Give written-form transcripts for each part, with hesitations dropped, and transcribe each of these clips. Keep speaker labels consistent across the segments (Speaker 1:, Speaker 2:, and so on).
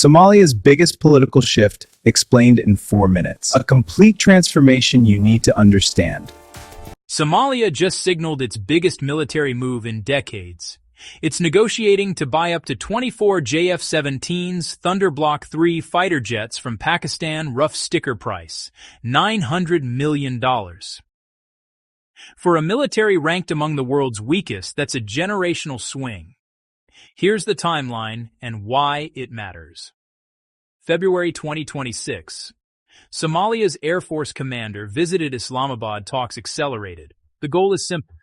Speaker 1: Somalia's biggest political shift explained in 4 minutes. A complete transformation you need to understand.
Speaker 2: Somalia just signaled its biggest military move in decades. It's negotiating to buy up to 24 JF-17s Thunder Block 3 fighter jets from Pakistan, rough sticker price, $900 million. For a military ranked among the world's weakest, that's a generational swing. Here's the timeline and why it matters. February 2026. Somalia's Air Force commander visited Islamabad. Talks accelerated. The goal is simple.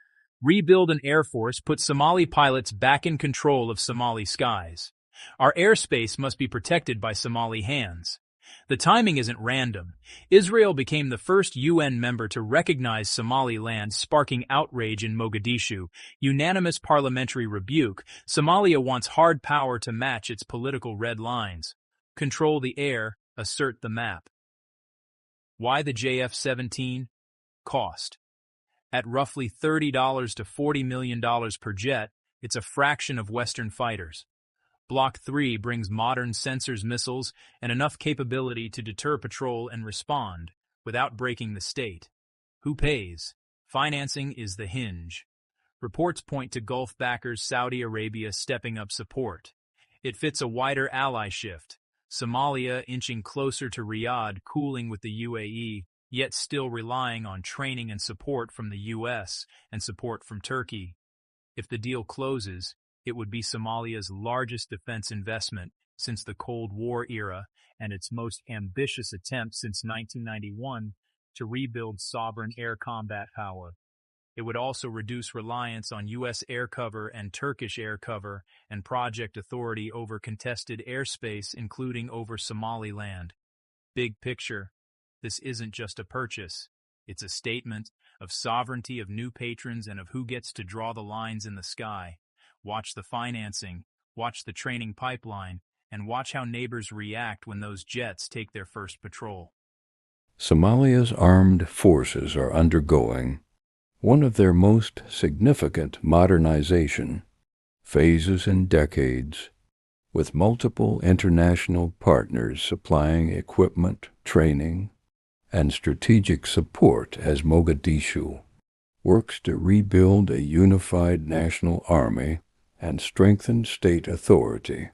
Speaker 2: Rebuild an air force, put Somali pilots back in control of Somali skies. Our airspace must be protected by Somali hands. The timing isn't random. Israel became the first UN member to recognize Somali land, sparking outrage in Mogadishu. Unanimous parliamentary rebuke. Somalia wants hard power to match its political red lines. Control the air, assert the map. Why the JF-17? Cost. At roughly $30 to $40 million per jet, it's a fraction of Western fighters. Block 3 brings modern sensors, missiles, and enough capability to deter patrol and respond without breaking the state. Who pays? Financing is the hinge. Reports point to Gulf backers, Saudi Arabia stepping up support. It fits a wider ally shift. Somalia inching closer to Riyadh, cooling with the UAE, yet still relying on training and support from the US and support from Turkey. If the deal closes, it would be Somalia's largest defense investment since the Cold War era and its most ambitious attempt since 1991 to rebuild sovereign air combat power. It would also reduce reliance on U.S. air cover and Turkish air cover and project authority over contested airspace, including over Somaliland. Big picture, this isn't just a purchase. It's a statement of sovereignty of new patrons and of who gets to draw the lines in the sky. Watch the financing, watch the training pipeline, and watch how neighbors react when those jets take their first patrol.
Speaker 3: Somalia's armed forces are undergoing one of their most significant modernization phases in decades, with multiple international partners supplying equipment, training, and strategic support as Mogadishu works to rebuild a unified national army and strengthen state authority.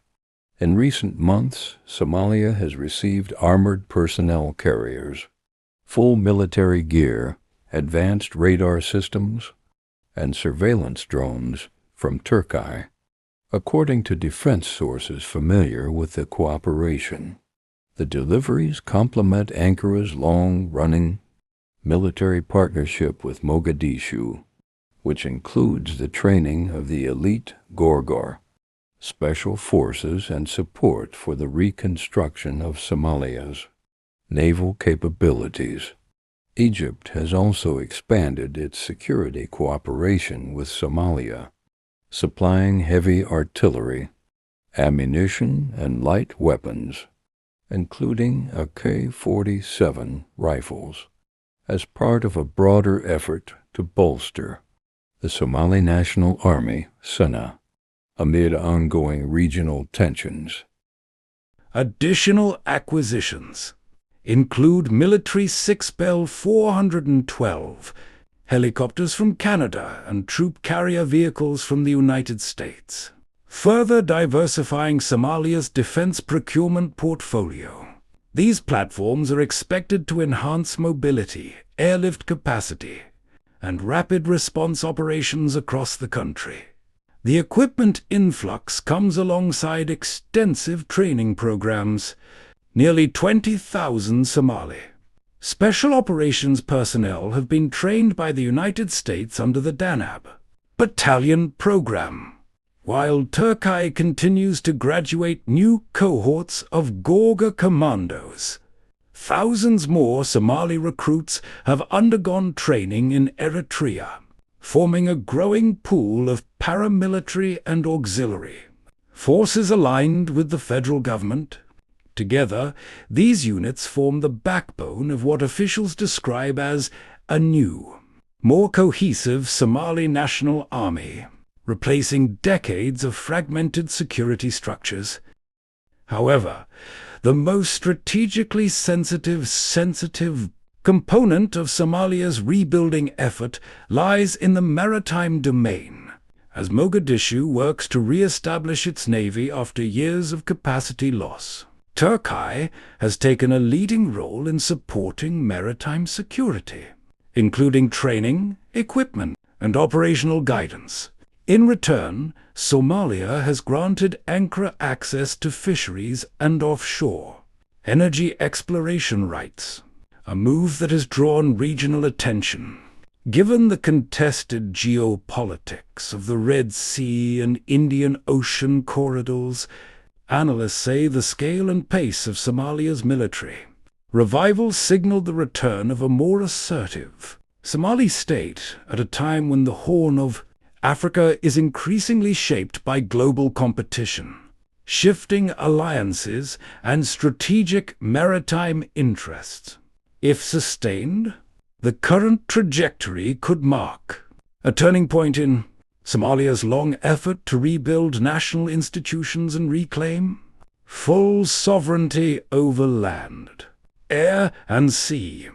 Speaker 3: In recent months, Somalia has received armored personnel carriers, full military gear, advanced radar systems, and surveillance drones from Turkey, according to defense sources familiar with the cooperation. The deliveries complement Ankara's long-running military partnership with Mogadishu, which includes the training of the elite Gorgor, special forces, and support for the reconstruction of Somalia's naval capabilities. Egypt has also expanded its security cooperation with Somalia, supplying heavy artillery, ammunition, and light weapons, including AK-47 rifles, as part of a broader effort to bolster the Somali National Army, SANA, amid ongoing regional tensions.
Speaker 4: Additional acquisitions include military 6 Bell 412 helicopters from Canada and troop carrier vehicles from the United States, further diversifying Somalia's defense procurement portfolio. These platforms are expected to enhance mobility, airlift capacity, and rapid response operations across the country. The equipment influx comes alongside extensive training programs. Nearly 20,000 Somali special operations personnel have been trained by the United States under the Danab battalion program, while Turkey continues to graduate new cohorts of Gorga commandos. Thousands more Somali recruits have undergone training in Eritrea, forming a growing pool of paramilitary and auxiliary forces aligned with the federal government. Together, these units form the backbone of what officials describe as a new, more cohesive Somali National Army, replacing decades of fragmented security structures. However, the most strategically sensitive component of Somalia's rebuilding effort lies in the maritime domain, as Mogadishu works to re-establish its navy after years of capacity loss. Turkey has taken a leading role in supporting maritime security, including training, equipment, and operational guidance. In return, Somalia has granted Ankara access to fisheries and offshore energy exploration rights, a move that has drawn regional attention. Given the contested geopolitics of the Red Sea and Indian Ocean corridors, analysts say the scale and pace of Somalia's military revival signaled the return of a more assertive Somali state at a time when the Horn of Africa is increasingly shaped by global competition, shifting alliances, and strategic maritime interests. If sustained, the current trajectory could mark a turning point in Somalia's long effort to rebuild national institutions and reclaim full sovereignty over land, air, and sea.